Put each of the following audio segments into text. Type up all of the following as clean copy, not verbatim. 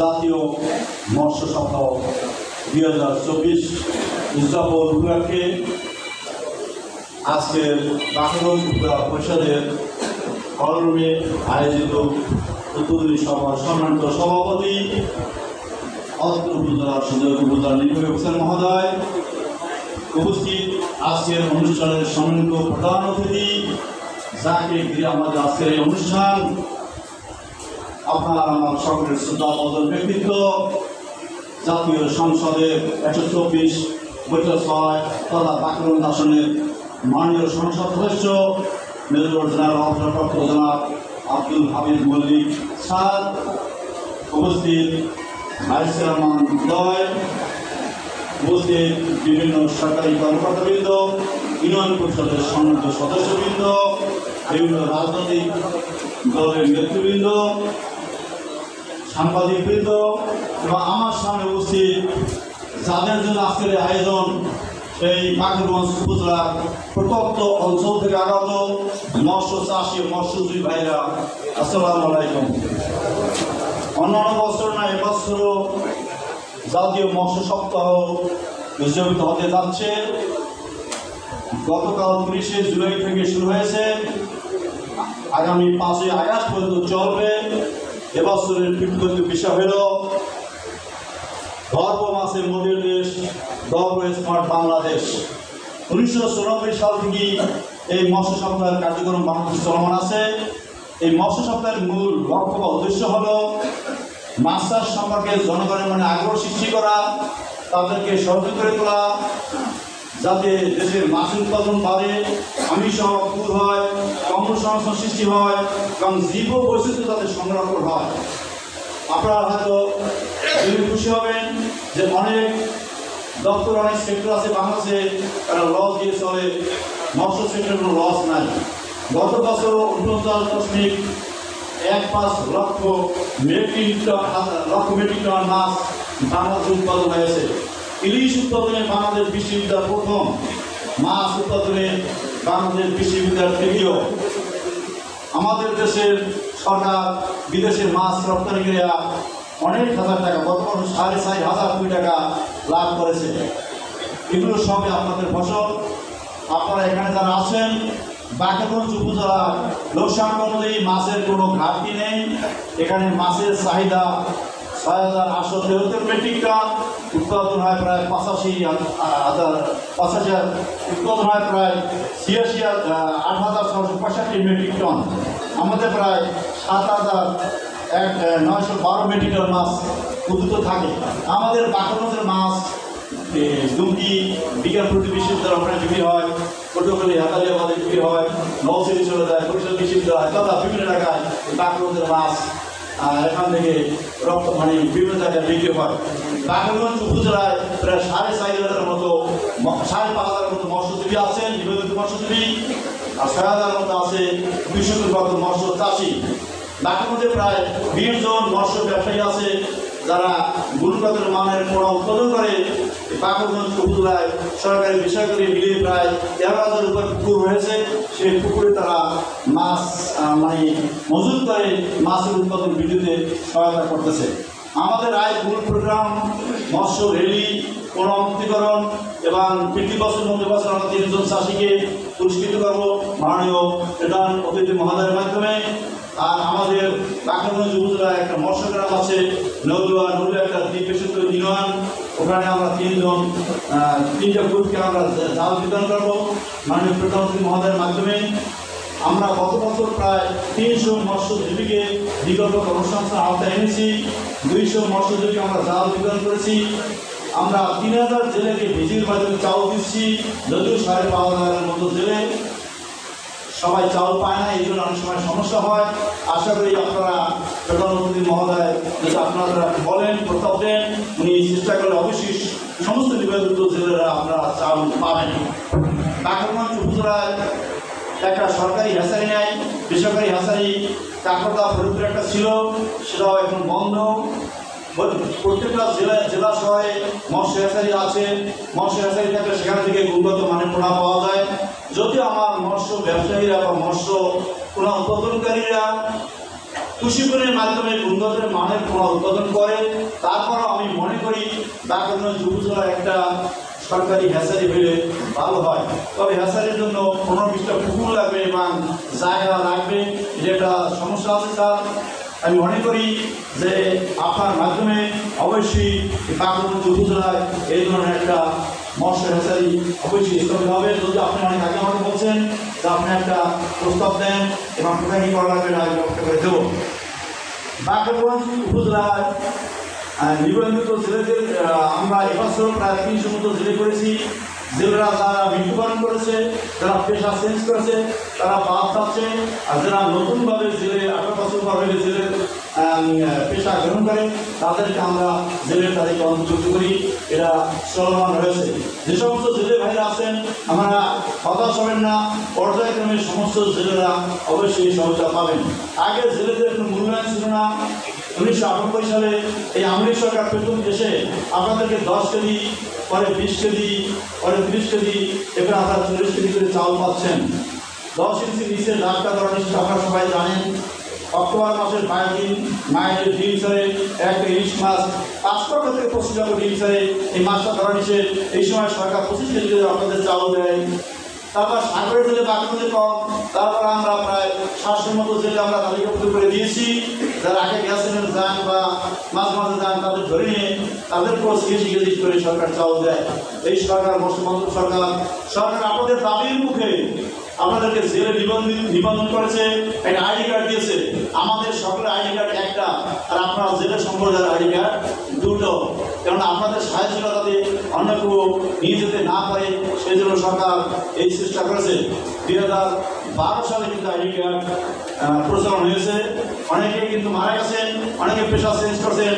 জাতীয় মৎস্য সপ্তাহ 2024 উদযাপন উপলক্ষে আজকের বাকরগঞ্জ উপজেলা পরিষদের হলরুমে আয়োজিত উদ্বোধনী সভার সম্মানিত সভাপতি অত্র উপজেলার সদস্য উপজেলা নির্বাহী অফিসার মহোদয়, উপস্থিত আজকের অনুষ্ঠানের সম্মানিত প্রধান অতিথি, যাকে ঘিরে আমাদের আজকের এই অনুষ্ঠান, আপনার আমার সকলের শ্রদ্ধাবদল ব্যক্তিত্ব, জাতীয় সংসদের 124 বৈঠক সভায় তথা বাকরগঞ্জ আসনের মাননীয় সংসদ সদস্য মেজর জেনারেল অবসরপ্রাপ্ত জনাব আব্দুল হামিদ মল্লিক স্যার, উপস্থিত ভাইস চেয়ারম্যান মহোদয়, উপস্থিত বিভিন্ন সরকারি কর্মকর্তাবৃন্দ, ইউনিয়ন পরিষদের সম্মানিত সদস্যবৃন্দ, বিভিন্ন রাজনৈতিক দলের নেতৃবৃন্দ, সাংবাদিকবৃন্দ এবং আমার সামনে উপস্থিত যাদের জন্য আজকের আয়োজন, সেই বাকরগঞ্জ উপজেলার প্রত্যন্ত অঞ্চল থেকে আগত মৎস্য চাষী মৎস্যজীবী ভাইরা, আসসালামু আলাইকুম। অন্যান্য বছর না, এবছরও জাতীয় মৎস্য সপ্তাহ উদযাপিত হতে যাচ্ছে। গতকাল 30শে জুলাই থেকে শুরু হয়েছে, আগামী 5ই আগস্ট পর্যন্ত চলবে। এবছরের বিখ্যাত বিষয় হল গর্ব মাছে মোদের দেশ, গর্ব স্মার্ট বাংলাদেশ। 1994 সাল থেকে এই মৎস্য সপ্তাহের কার্যক্রম বাংলাদেশে চলমান আছে। এই মৎস্য সপ্তাহের মূল লক্ষ্য বা উদ্দেশ্য হল মাছ চাষ সম্পর্কে জনগণের মনে আগ্রহ সৃষ্টি করা, তাদেরকে সহযোগী করে তোলা, যাতে দেশের মাছ উৎপাদন বাড়ে, আমিষ দূর হয়, কর্মসংস্থান সৃষ্টি হয় এবং জীব বৈচিত্র্য যাতে সংরক্ষণ হয়। আপনারা হয়তো খুশি হবেন যে অনেক দপ্তর, অনেক সেক্টর আছে বাংলাদেশে, তারা লস দিয়ে চলে, মৎস্য সেক্টরের কোনো লস নাই। গত বছর 49.15 লক্ষ মেট্রিক টন মাছ বাংলাদেশে উৎপাদন হয়েছে। ইলিশ উৎপাদনে বাংলাদেশ বিশ্ববিদ্যালয় প্রথম, মাছ উৎপাদনে বাংলাদেশ বিশ্ববিদ্যালয় তৃতীয়। আমাদের দেশের সরকার বিদেশের মাছ রপ্তানিকারীরা অনেক হাজার টাকা, বর্তমান 4,500 কোটি টাকা লাভ করেছে। এগুলো সবই আপনাদের ফসল। আপনারা এখানে যারা আছেন, বাকরগঞ্জ উপজেলার লোকসংখ্যা অনুযায়ী মাছের কোনো ঘাটতি নেই। এখানে মাছের চাহিদা 6,873 মেট্রিক টন, উৎপাদন হয় প্রায় 85,000, উৎপাদন হয় প্রায় 8,665 মেট্রিক টন। আমাদের প্রায় 7,912 মেট্রিক টন মাছ উৎপাদিত থাকে। আমাদের বাকরগঞ্জের মাছ দুমকি বিজ্ঞানপ্রযুক্তি বিশ্ববিদ্যালয় ওখানে বিক্রি হয়, পটুয়াখালী হাতালিয়াবাদে বিক্রি হয়, নওসিরি চলে যায়, পরিষদ বিশ্ববিদ্যালয় তথা বিভিন্ন জায়গায় বাকরগঞ্জের মাছ এখান থেকে রপ্তানি বিভিন্ন জায়গায় বিক্রি হয়। বাকরগঞ্জ উপজেলায় প্রায় 4,500 মতো 5,500 মতো মৎস্যজীবী আছেন, নিবন্ধিত মৎস্যজীবী, আর 6,000 মতো আছে 200 মতো মৎস্য চাষী। বাকরগঞ্জে প্রায় 20 জন মৎস্য ব্যবসায়ী আছে যারা গুণগত মানের পোনা উৎপাদন করে। বাকরগঞ্জ উপজেলায় সরকারি বেসরকারি মিলিয়ে প্রায় 13,000 উপর পুকুর রয়েছে। সেই পুকুরে তারা মাছ মজুত করে মাছের উৎপাদন বৃদ্ধিতে সহায়তা করতেছে। আমাদের মূল প্রোগ্রাম মৎস্য রেলি, পুনরুদ্ধারণ এবং প্রতি বছর আমরা 3 জন চাষিকে পুরস্কৃত করব মাননীয় প্রধান অতিথি মহোদয়ের মাধ্যমে। আর আমাদের বাকরগঞ্জ উপজেলায় একটা মৎস্য গ্রাম আছে, নদুয়া একটা দ্বীপেশ্বর ইউনিয়ন, ওখানে আমরা 3টা গ্রুপকে আমরা জাল বিতরণ করবো মাননীয় প্রধানমন্ত্রী মহোদয়ের মাধ্যমে। আমরা গত বছর প্রায় 300 মৎস্যজীবীকে বিকল্প কর্মসংস্থান আওতায় এনেছি। 200 মৎস্যজীবীকে আমরা জাল বিতরণ করেছি। আমরা 3,000 জেলেকে ভিজির মাধ্যমে চাউল দিচ্ছি, যদিও 5,500 মতো জেলে সবাই চাউল পায় না, এই জন্য অনেক সময় সমস্যা হয়। আশা করি আপনারা প্রধানমন্ত্রী মহোদয় যদি আপনারা বলেন, প্রস্তাব দেন, উনি চেষ্টা করলে অবশ্যই সমস্ত নিবেদিত জেলেরা আপনারা চাউল পাবেন। বাকরগঞ্জ উপজেলায় একটা সরকারি হ্যাচারি নেয়, বেসরকারি হ্যাচারি কাকরদা ফরিদপুর একটা ছিল, সেটাও এখন বন্ধ। প্রত্যেকটা জেলা শহরে মৎস্য হ্যাচারি আছে। মৎস্য হ্যাচারি থাকলে সেখান থেকে গুণগত মানের পোনা পাওয়া যায়। যদিও আমার মৎস্য ব্যবসায়ীরা বা মৎস্য পোনা উৎপাদনকারীরা প্রশিক্ষণের মাধ্যমে উন্নত মানের পণ্য উৎপাদন করে। তারপরও আমি মনে করি বাকরগঞ্জ উপজেলা একটা সরকারি হ্যাচারি হলে ভালো হয়। তবে হ্যাচারির জন্য 15-20টা পুকুর লাগবে এবং জায়গা লাগবে, যেটা সমস্যা আছে স্যার। আমি মনে করি যে আপনার মাধ্যমে অবশ্যই বাকরগঞ্জ উপজেলায় এই ধরনের একটা মৎস্য হ্যাচারি অবশ্যই স্থাপিত হবে। যদি আপনি অনেক আগে আমাকে বলছেন যে আপনি একটা প্রস্তাব দেন এবং কোথায় কী করা লাগবে না ব্যবস্থা করে দেবো। বাকরগঞ্জ উপজেলার নিবন্ধিত জেলেদের আমরা এবছর প্রায় 300 মতো জেলে করেছি। জেলেরা যারা মৃত্যুবরণ করেছে, যারা পেশা চেঞ্জ করেছে, তারা বাদ পাচ্ছে। আর যারা নতুনভাবে জেলে 18 বছর পর হলে জেলের পেশা গ্রহণ করে, তাদেরকে আমরা জেলের তারিখে অন্তর্ভুক্ত করি। এরা চলমান রয়েছে। যে সমস্ত জেলে ভাইরা আছেন, আমরা হতাশ হবেন না, পর্যায়ক্রমে সমস্ত জেলেরা অবশ্যই সহায়তা পাবেন। আগে জেলেদের কোনো মূল্যায়ন ছিল না। 1998 সালে এই আওয়ামী লীগ সরকার প্রথম দেশে আপনাদেরকে 10 কেজি, পরে 20 কেজি, পরে 30 কেজি, এবার আপনারা 40 কেজি করে চাউল পাচ্ছেন। 10 ইঞ্চি নিচে ডাক্তার করা নিশ্চিত আপনারা সবাই জানেন। অক্টোবর মাসের 22 দিন মায়ের ডিম ছাড়ে, একটা ইলিশ মাছ 5 টাকা থেকে 25 টাকা ডিম ছাড়ে, এই মাছটা ধরা নিষেধ। এই সময় সরকার 25 কেজি করে আপনাদের চাউল দেয়। তারপর সাগরের জেলে বাকরগঞ্জে কম, তারপর আমরা প্রায় 700 মতো জেলে আমরা তালিকাভুক্ত করে দিয়েছি। যারা আগে গেছেন যান বা মাঝে মাঝে যান, তাদের ধরে নিয়ে তাদেরকেও কেজি কেজি করে সরকার চাউল দেয়। এই সরকার বর্তমান সরকার আপনাদের দাবির মুখে আপনাদেরকে জেলে নিবন্ধন করেছে, একটা আইডি কার্ড দিয়েছে। আমাদের সকলের আইডি কার্ড একটা, আর আপনার জেলের সম্প্রদায়ের আইডি কার্ড দুটো। কেননা আপনাদের সাহায্যতাতে অন্য কেউ নিয়ে যেতে না পারে, সেই জন্য সরকার এই চেষ্টা করেছে। 2012 সালে কিন্তু আইডি কার্ড প্রচলন হয়েছে। অনেকে কিন্তু মারা গেছেন, অনেকে পেশা চেঞ্জ করছেন।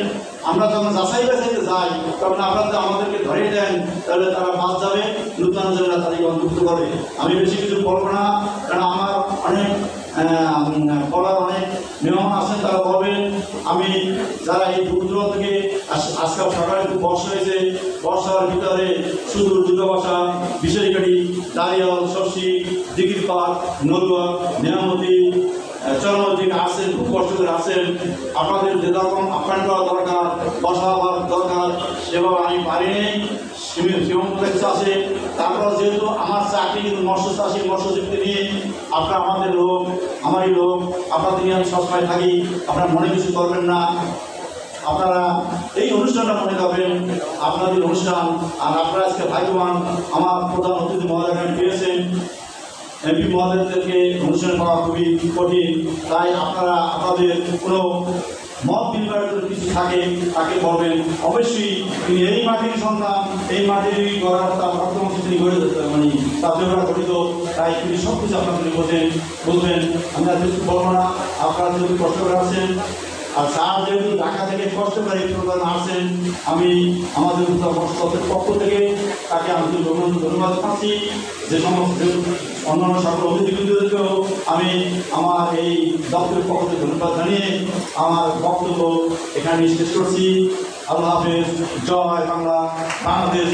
আমরা যখন যাচাই বাছাইতে যাই, তখন আপনারা আমাদেরকে ধরিয়ে দেন, তাহলে তারা বাদ যাবে, নূতন জেলেরা তাদেরকে অন্তর্ভুক্ত করবে। আমি বেশি কিছু বলবো না, কারণ আমার অনেক বলার অনেক মেহমান আছেন, তারা বলবেন। আমি যারা এই দূর থেকে আজকাল সকালে খুব বর্ষা হয়েছে, বর্ষার ভিতরে শুধু দুর্গাবাসা, বিশেষকারী, দাঁড়িয়াল, শশী, দিঘির পাড়, নলুয়া, নিয়ামতি, চরমল থেকে আসছেন, খুব কষ্ট করে আসেন। আপনাদের যে রকম আপ্যায়ন করা দরকার, বসা হওয়ার দরকার, সেভাবে আমি পারিনি। সীমান্ত কিছু আছে। তারপর যেহেতু আমার চাকরি কিন্তু মৎস্য চাষী, মৎস্যজীবী নিয়ে, আপনারা আমাদের লোক, আমারই লোক, আপনাদের নিয়ে আমি সবসময় থাকি। আপনারা মনে কিছু করবেন না। আপনারা এই অনুষ্ঠানটা মনে করবেন আপনাদের অনুষ্ঠান। আর আপনারা আজকে ভাগ্যবান, আমার প্রধান অতিথি মহোদয় পেয়েছেন। এমপি মহোদয়দেরকে অনুষ্ঠান করা খুবই কঠিন। তাই আপনারা আপনাদের কোনো মত বিনিময়ের যদি কিছু থাকে তাকে বলবেন। অবশ্যই তিনি এই মাটির সন্তান, এই মাটির গড়ার তার বর্তমান তিনি গড়ে মানে তার দেবরা গঠিত। তাই তিনি সব কিছু আপনাদের বলবেন। আমি আর কিছু বলবো না। আপনারা যদি কষ্ট করে আসেন, আর স্যার যেহেতু ঢাকা থেকে কষ্ট করে প্রোগ্রাম আসেন, আমি আমাদের উত্তর পক্ষ থেকে তাকে আন্তরিক ধন্যবাদ পাচ্ছি। যে সমস্ত অন্যান্য সকল অতিথিবৃন্দদেরকেও আমি আমার এই দপ্তরের পক্ষ থেকে ধন্যবাদ জানিয়ে আমার বক্তব্য এখানে শেষ করছি। আল্লাহ হাফেজ। জয় বাংলা, বাংলাদেশ।